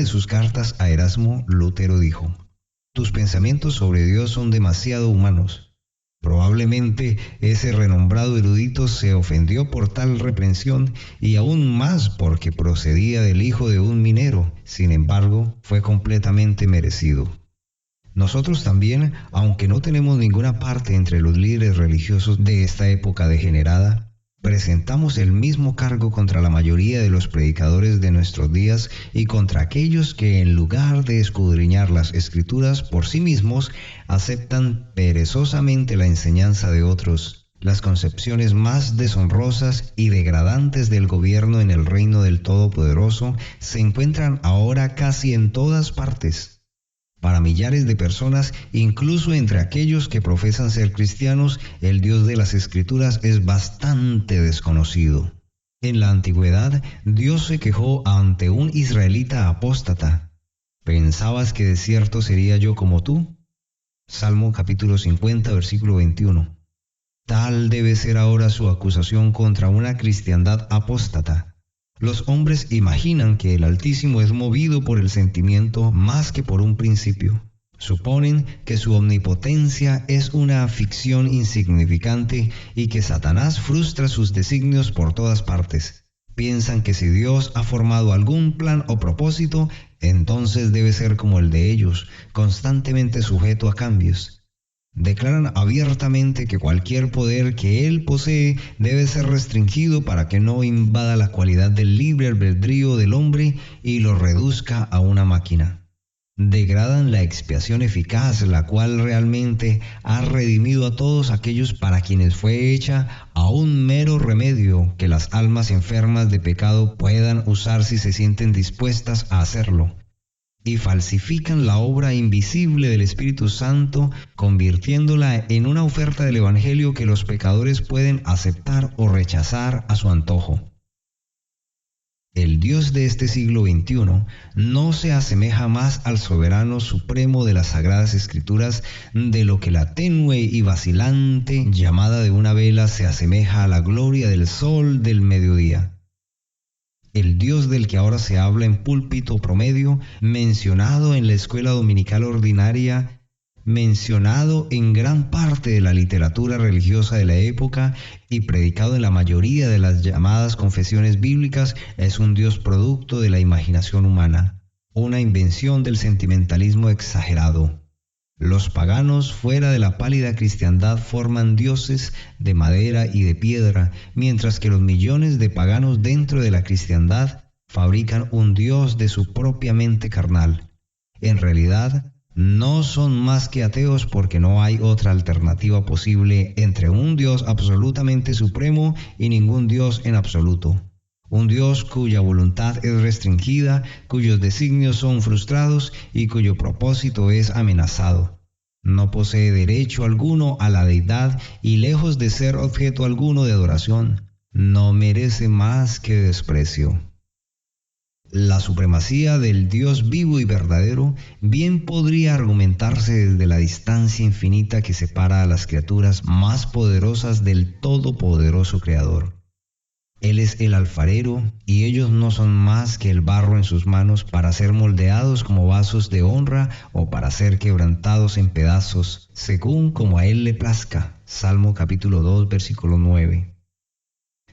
sus cartas a Erasmo, Lutero dijo: «Tus pensamientos sobre Dios son demasiado humanos». Probablemente ese renombrado erudito se ofendió por tal reprensión y aún más porque procedía del hijo de un minero. Sin embargo, fue completamente merecido. Nosotros también, aunque no tenemos ninguna parte entre los líderes religiosos de esta época degenerada, presentamos el mismo cargo contra la mayoría de los predicadores de nuestros días y contra aquellos que, en lugar de escudriñar las Escrituras por sí mismos, aceptan perezosamente la enseñanza de otros. Las concepciones más deshonrosas y degradantes del gobierno en el reino del Todopoderoso se encuentran ahora casi en todas partes. Para millares de personas, incluso entre aquellos que profesan ser cristianos, el Dios de las Escrituras es bastante desconocido. En la antigüedad, Dios se quejó ante un israelita apóstata: ¿pensabas que de cierto sería yo como tú? Salmo capítulo 50, versículo 21. Tal debe ser ahora su acusación contra una cristiandad apóstata. Los hombres imaginan que el Altísimo es movido por el sentimiento más que por un principio. Suponen que su omnipotencia es una ficción insignificante y que Satanás frustra sus designios por todas partes. Piensan que si Dios ha formado algún plan o propósito, entonces debe ser como el de ellos, constantemente sujeto a cambios. Declaran abiertamente que cualquier poder que él posee debe ser restringido para que no invada la cualidad del libre albedrío del hombre y lo reduzca a una máquina. Degradan la expiación eficaz, la cual realmente ha redimido a todos aquellos para quienes fue hecha, a un mero remedio que las almas enfermas de pecado puedan usar si se sienten dispuestas a hacerlo. Y falsifican la obra invisible del Espíritu Santo, convirtiéndola en una oferta del Evangelio que los pecadores pueden aceptar o rechazar a su antojo. El Dios de este siglo XXI no se asemeja más al soberano supremo de las Sagradas Escrituras de lo que la tenue y vacilante llamada de una vela se asemeja a la gloria del sol del mediodía. El Dios del que ahora se habla en púlpito promedio, mencionado en la escuela dominical ordinaria, mencionado en gran parte de la literatura religiosa de la época y predicado en la mayoría de las llamadas confesiones bíblicas, es un Dios producto de la imaginación humana, una invención del sentimentalismo exagerado. Los paganos fuera de la pálida cristiandad forman dioses de madera y de piedra, mientras que los millones de paganos dentro de la cristiandad fabrican un Dios de su propia mente carnal. En realidad, no son más que ateos porque no hay otra alternativa posible entre un Dios absolutamente supremo y ningún Dios en absoluto. Un Dios cuya voluntad es restringida, cuyos designios son frustrados y cuyo propósito es amenazado. No posee derecho alguno a la deidad y, lejos de ser objeto alguno de adoración, no merece más que desprecio. La supremacía del Dios vivo y verdadero bien podría argumentarse desde la distancia infinita que separa a las criaturas más poderosas del todopoderoso Creador. Él es el alfarero y ellos no son más que el barro en sus manos para ser moldeados como vasos de honra o para ser quebrantados en pedazos, según como a Él le plazca. Salmo capítulo 2, versículo 9.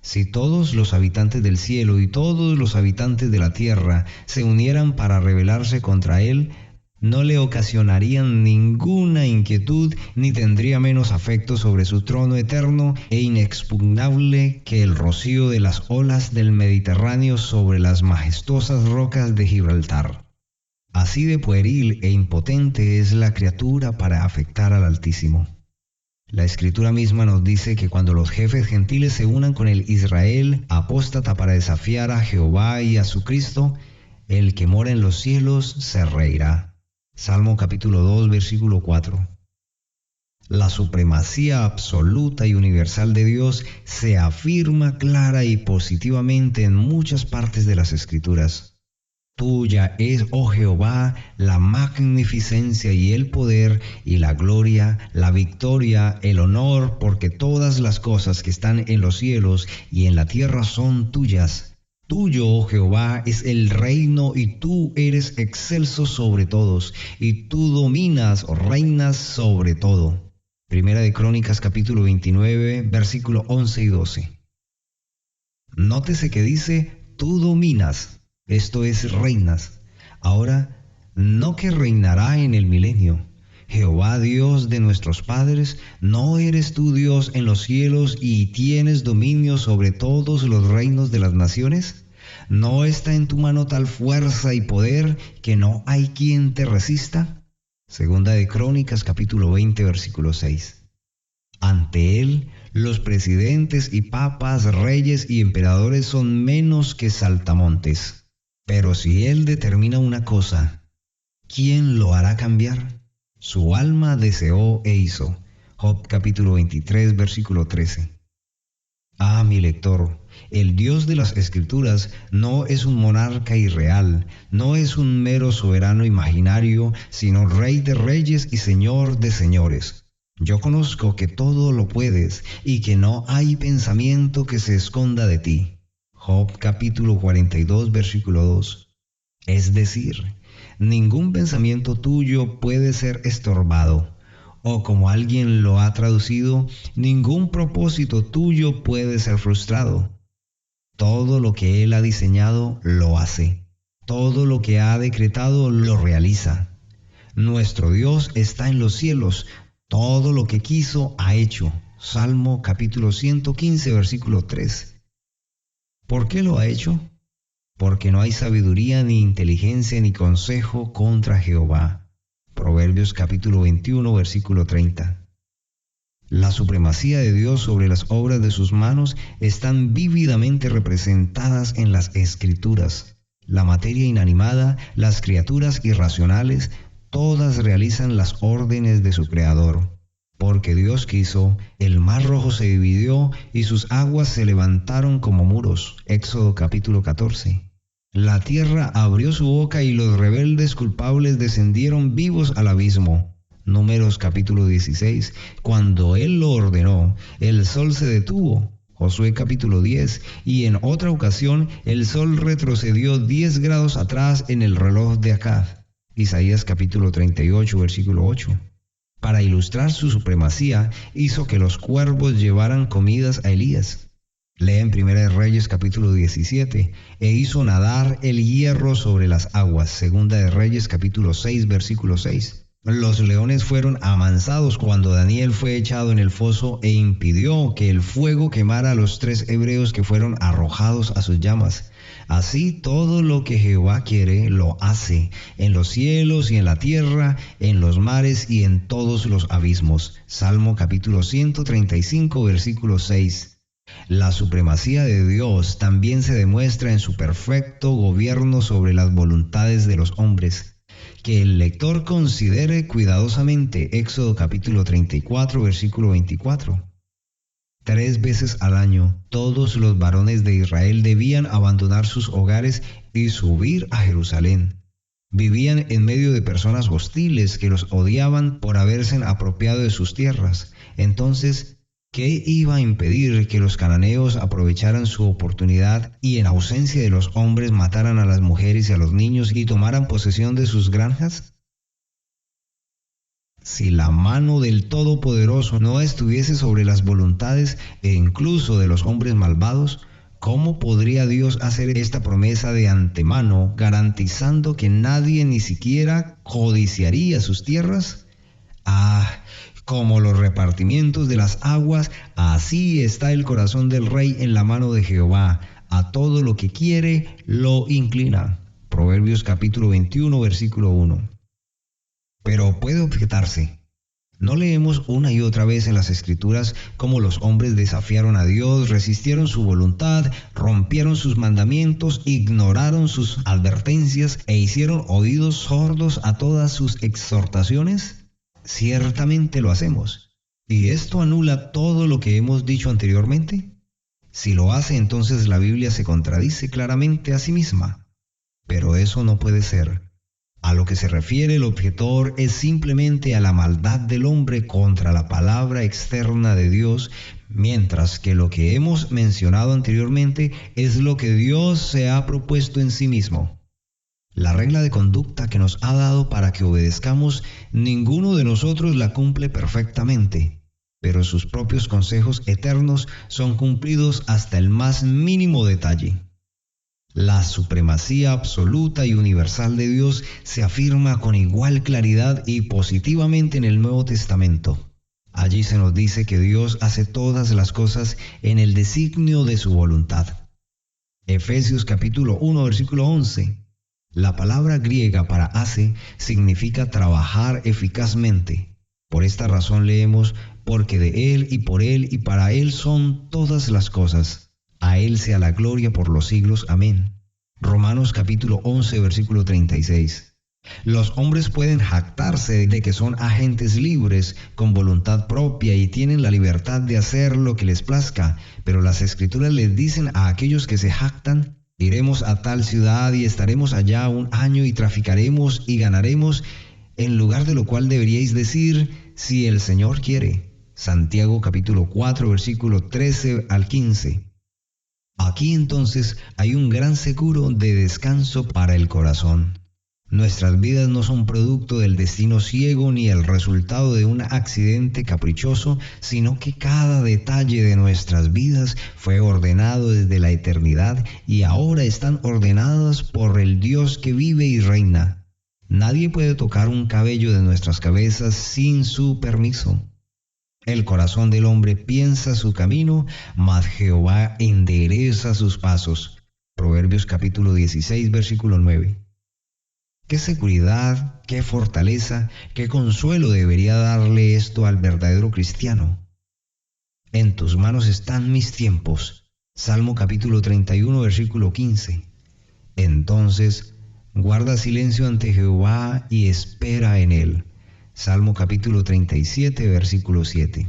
Si todos los habitantes del cielo y todos los habitantes de la tierra se unieran para rebelarse contra Él, no le ocasionarían ninguna inquietud ni tendría menos afecto sobre su trono eterno e inexpugnable que el rocío de las olas del Mediterráneo sobre las majestuosas rocas de Gibraltar. Así de pueril e impotente es la criatura para afectar al Altísimo. La Escritura misma nos dice que cuando los jefes gentiles se unan con el Israel apóstata para desafiar a Jehová y a su Cristo, el que mora en los cielos se reirá. Salmo capítulo 2, versículo 4. La supremacía absoluta y universal de Dios se afirma clara y positivamente en muchas partes de las Escrituras. Tuya es, oh Jehová, la magnificencia y el poder y la gloria, la victoria, el honor, porque todas las cosas que están en los cielos y en la tierra son tuyas. Tuyo, oh Jehová, es el reino y tú eres excelso sobre todos, y tú dominas o reinas sobre todo. Primera de Crónicas capítulo 29, versículo 11 y 12. Nótese que dice, tú dominas, esto es reinas. Ahora, no que reinará en el milenio. Jehová Dios de nuestros padres, ¿no eres tú Dios en los cielos y tienes dominio sobre todos los reinos de las naciones? ¿No está en tu mano tal fuerza y poder que no hay quien te resista? Segunda de Crónicas capítulo 20 versículo 6. Ante él, los presidentes y papas, reyes y emperadores son menos que saltamontes. Pero si él determina una cosa, ¿quién lo hará cambiar? Su alma deseó e hizo. Job capítulo 23, versículo 13. Ah, mi lector, el Dios de las Escrituras no es un monarca irreal, no es un mero soberano imaginario, sino Rey de reyes y Señor de señores. Yo conozco que todo lo puedes y que no hay pensamiento que se esconda de ti. Job capítulo 42, versículo 2. Es decir, ningún pensamiento tuyo puede ser estorbado. O como alguien lo ha traducido, ningún propósito tuyo puede ser frustrado. Todo lo que Él ha diseñado, lo hace. Todo lo que ha decretado, lo realiza. Nuestro Dios está en los cielos. Todo lo que quiso, ha hecho. Salmo capítulo 115, versículo 3. ¿Por qué lo ha hecho? Porque no hay sabiduría, ni inteligencia, ni consejo contra Jehová. Proverbios capítulo 21, versículo 30. La supremacía de Dios sobre las obras de sus manos están vívidamente representadas en las Escrituras. La materia inanimada, las criaturas irracionales, todas realizan las órdenes de su Creador. Porque Dios quiso, el mar rojo se dividió y sus aguas se levantaron como muros. Éxodo capítulo 14. La tierra abrió su boca y los rebeldes culpables descendieron vivos al abismo. Números capítulo 16. Cuando Él lo ordenó, el sol se detuvo. Josué capítulo 10. Y en otra ocasión, el sol retrocedió 10 grados atrás en el reloj de Acaz. Isaías capítulo 38, versículo 8. Para ilustrar su supremacía, hizo que los cuervos llevaran comidas a Elías. Lee en Primera de Reyes capítulo 17, e hizo nadar el hierro sobre las aguas. Segunda de Reyes capítulo 6, versículo 6. Los leones fueron amansados cuando Daniel fue echado en el foso e impidió que el fuego quemara a los 3 hebreos que fueron arrojados a sus llamas. Así todo lo que Jehová quiere lo hace, en los cielos y en la tierra, en los mares y en todos los abismos. Salmo capítulo 135, versículo 6. La supremacía de Dios también se demuestra en su perfecto gobierno sobre las voluntades de los hombres. Que el lector considere cuidadosamente Éxodo capítulo 34, versículo 24. 3 veces al año, todos los varones de Israel debían abandonar sus hogares y subir a Jerusalén. Vivían en medio de personas hostiles que los odiaban por haberse apropiado de sus tierras. Entonces, ¿qué iba a impedir que los cananeos aprovecharan su oportunidad y en ausencia de los hombres mataran a las mujeres y a los niños y tomaran posesión de sus granjas? Si la mano del Todopoderoso no estuviese sobre las voluntades e incluso de los hombres malvados, ¿cómo podría Dios hacer esta promesa de antemano, garantizando que nadie ni siquiera codiciaría sus tierras? Como los repartimientos de las aguas, así está el corazón del rey en la mano de Jehová. A todo lo que quiere, lo inclina. Proverbios capítulo 21, versículo 1. Pero puede objetarse. ¿No leemos una y otra vez en las Escrituras cómo los hombres desafiaron a Dios, resistieron su voluntad, rompieron sus mandamientos, ignoraron sus advertencias e hicieron oídos sordos a todas sus exhortaciones? Ciertamente lo hacemos. ¿Y esto anula todo lo que hemos dicho anteriormente? Si lo hace, entonces la Biblia se contradice claramente a sí misma. Pero eso no puede ser. A lo que se refiere el objetor es simplemente a la maldad del hombre contra la palabra externa de Dios, mientras que lo que hemos mencionado anteriormente es lo que Dios se ha propuesto en sí mismo. La regla de conducta que nos ha dado para que obedezcamos, ninguno de nosotros la cumple perfectamente, pero sus propios consejos eternos son cumplidos hasta el más mínimo detalle. La supremacía absoluta y universal de Dios se afirma con igual claridad y positivamente en el Nuevo Testamento. Allí se nos dice que Dios hace todas las cosas en el designio de su voluntad. Efesios capítulo 1, versículo 11. La palabra griega para hace significa trabajar eficazmente. Por esta razón leemos, porque de Él y para Él son todas las cosas. A Él sea la gloria por los siglos. Amén. Romanos capítulo 11, versículo 36. Los hombres pueden jactarse de que son agentes libres, con voluntad propia y tienen la libertad de hacer lo que les plazca, pero las Escrituras les dicen a aquellos que se jactan: iremos a tal ciudad y estaremos allá 1 año y traficaremos y ganaremos, en lugar de lo cual deberíais decir, si el Señor quiere. Santiago capítulo 4, versículo 13 al 15. Aquí entonces hay un gran seguro de descanso para el corazón. Nuestras vidas no son producto del destino ciego ni el resultado de un accidente caprichoso, sino que cada detalle de nuestras vidas fue ordenado desde la eternidad y ahora están ordenadas por el Dios que vive y reina. Nadie puede tocar un cabello de nuestras cabezas sin su permiso. El corazón del hombre piensa su camino, mas Jehová endereza sus pasos. Proverbios capítulo 16, versículo 9. Qué seguridad, qué fortaleza, qué consuelo debería darle esto al verdadero cristiano. En tus manos están mis tiempos. Salmo capítulo 31, versículo 15. Entonces, guarda silencio ante Jehová y espera en él. Salmo capítulo 37, versículo 7.